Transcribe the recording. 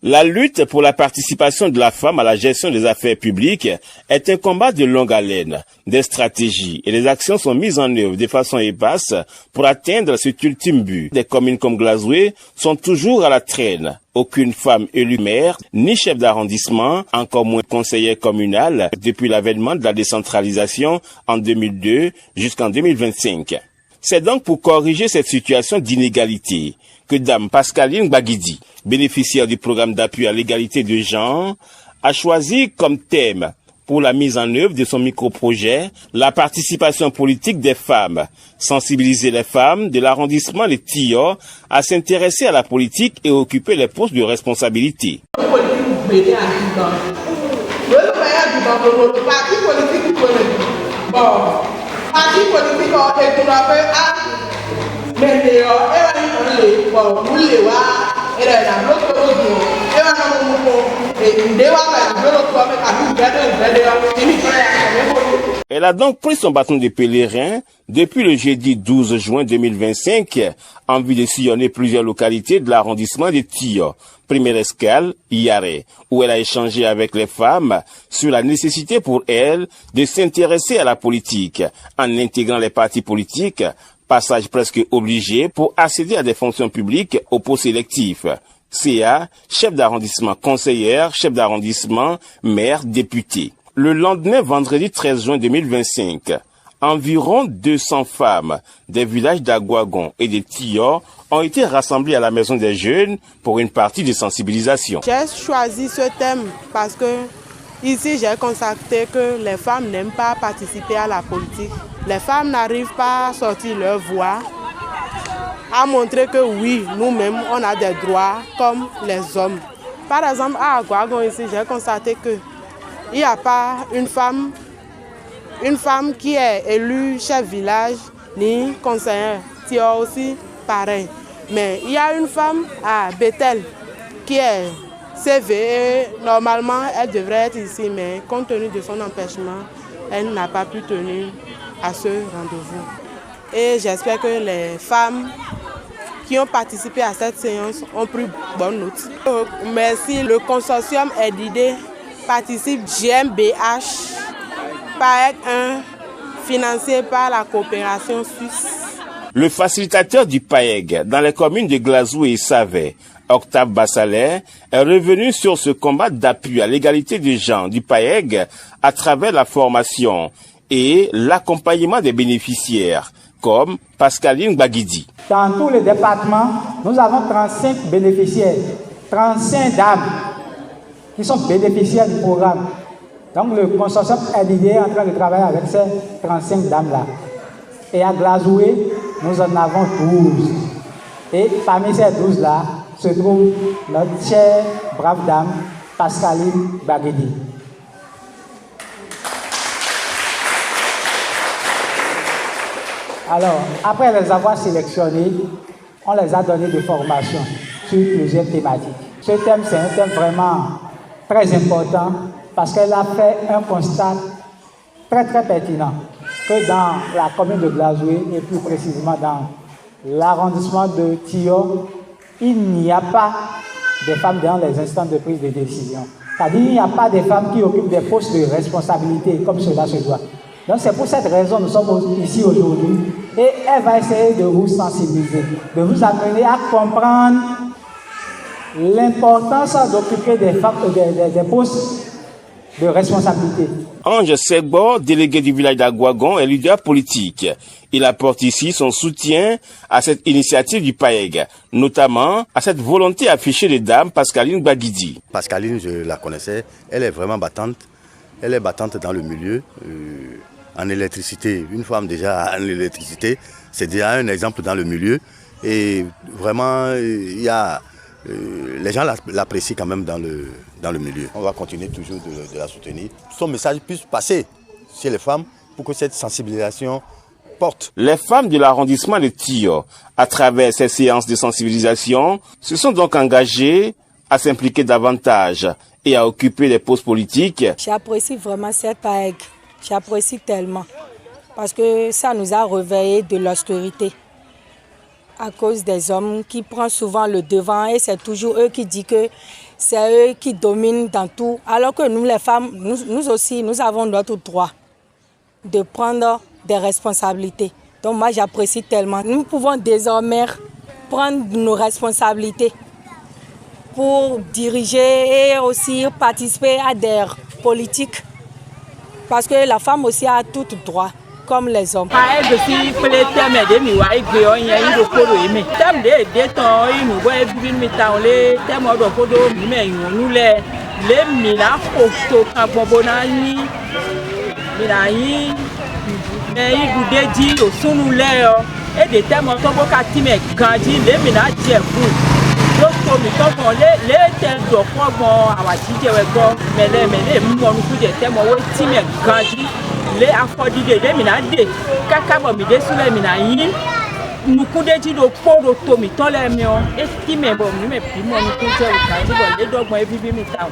La lutte pour la participation de la femme à la gestion des affaires publiques est un combat de longue haleine. Des stratégies et des actions sont mises en œuvre de façon épaisse pour atteindre cet ultime but. Des communes comme Glazoué sont toujours à la traîne. Aucune femme élue maire, ni chef d'arrondissement, encore moins conseillère communale, depuis l'avènement de la décentralisation en 2002 jusqu'en 2025. C'est donc pour corriger cette situation d'inégalité que Dame Pascaline Baguidi, bénéficiaire du programme d'appui à l'égalité de genre, a choisi comme thème pour la mise en œuvre de son micro-projet la participation politique des femmes, sensibiliser les femmes de l'arrondissement de Tio à s'intéresser à la politique et occuper les postes de responsabilité. Elle a donc pris son bâton de pèlerin depuis le jeudi 12 juin 2025 en vue de sillonner plusieurs localités de l'arrondissement de Tio. Première escale, Yaré, où elle a échangé avec les femmes sur la nécessité pour elles de s'intéresser à la politique en intégrant les partis politiques, passage presque obligé pour accéder à des fonctions publiques au poste sélectif. CA, chef d'arrondissement, conseillère, chef d'arrondissement, maire, député. Le lendemain, vendredi 13 juin 2025, environ 200 femmes des villages d'Aguagon et de Tio ont été rassemblées à la Maison des Jeunes pour une partie de sensibilisation. J'ai choisi ce thème parce que ici j'ai constaté que les femmes n'aiment pas participer à la politique. Les femmes n'arrivent pas à sortir leur voix, à montrer que oui, nous-mêmes, on a des droits comme les hommes. Par exemple, à Aguagon ici, j'ai constaté que il n'y a pas une femme qui est élue chef village ni conseillère. C'est aussi pareil. Mais il y a une femme à Bethel qui est CV. Normalement, elle devrait être ici, mais compte tenu de son empêchement, elle n'a pas pu tenir à ce rendez-vous. Et j'espère que les femmes qui ont participé à cette séance ont pris bonne note. Merci, le consortium EDID participe GmbH, PAEC 1, financé par la coopération suisse. Le facilitateur du PAEG dans les communes de Glazoué et Savet, Octave Bassalet, est revenu sur ce combat d'appui à l'égalité des genres du PAEG à travers la formation et l'accompagnement des bénéficiaires, comme Pascaline Baguidi. Dans tous les départements, nous avons 35 bénéficiaires, 35 dames qui sont bénéficiaires du programme. Donc le consortium EDID est en train de travailler avec ces 35 dames-là. Et à Glazoué, nous en avons 12. Et parmi ces 12-là se trouve notre chère brave dame, Pascaline Baguidi. Alors, après les avoir sélectionnés, on les a donné des formations sur plusieurs thématiques. Ce thème, c'est un thème vraiment très important parce qu'elle a fait un constat très pertinent que dans la commune de Glazoué et plus précisément dans l'arrondissement de Tio, il n'y a pas de femmes dans les instances de prise de décision. C'est-à-dire qu'il n'y a pas de femmes qui occupent des postes de responsabilité comme cela se doit. Donc c'est pour cette raison que nous sommes ici aujourd'hui et elle va essayer de vous sensibiliser, de vous amener à comprendre l'importance d'occuper des postes de responsabilité. Ange Segbo, délégué du village d'Aguagon, est leader politique. Il apporte ici son soutien à cette initiative du PAEG, notamment à cette volonté affichée de dame Pascaline Baguidi. Pascaline, je la connaissais, elle est vraiment battante. Elle est battante dans le milieu, en électricité. Une femme déjà en électricité, c'est déjà un exemple dans le milieu. Et vraiment, il y a... les gens l'apprécient quand même dans le milieu. On va continuer toujours de la soutenir. Son message puisse passer chez les femmes pour que cette sensibilisation porte. Les femmes de l'arrondissement de Tio, à travers ces séances de sensibilisation, se sont donc engagées à s'impliquer davantage et à occuper des postes politiques. J'apprécie vraiment cette PAEG. J'apprécie tellement parce que ça nous a réveillés de l'obscurité. À cause des hommes qui prennent souvent le devant et c'est toujours eux qui disent que c'est eux qui dominent dans tout. Alors que nous, les femmes, nous aussi, nous avons notre droit de prendre des responsabilités. Donc moi, j'apprécie tellement. Nous pouvons désormais prendre nos responsabilités pour diriger et aussi participer à des politiques. Parce que la femme aussi a tout droit, comme les hommes. Les affordés de minade, kakabo mi de sule minayi, nuku de jido poro to mi tole mi on, estime bon mi me pimo nuku je ukanji bon le dogmo ebibi mi taw.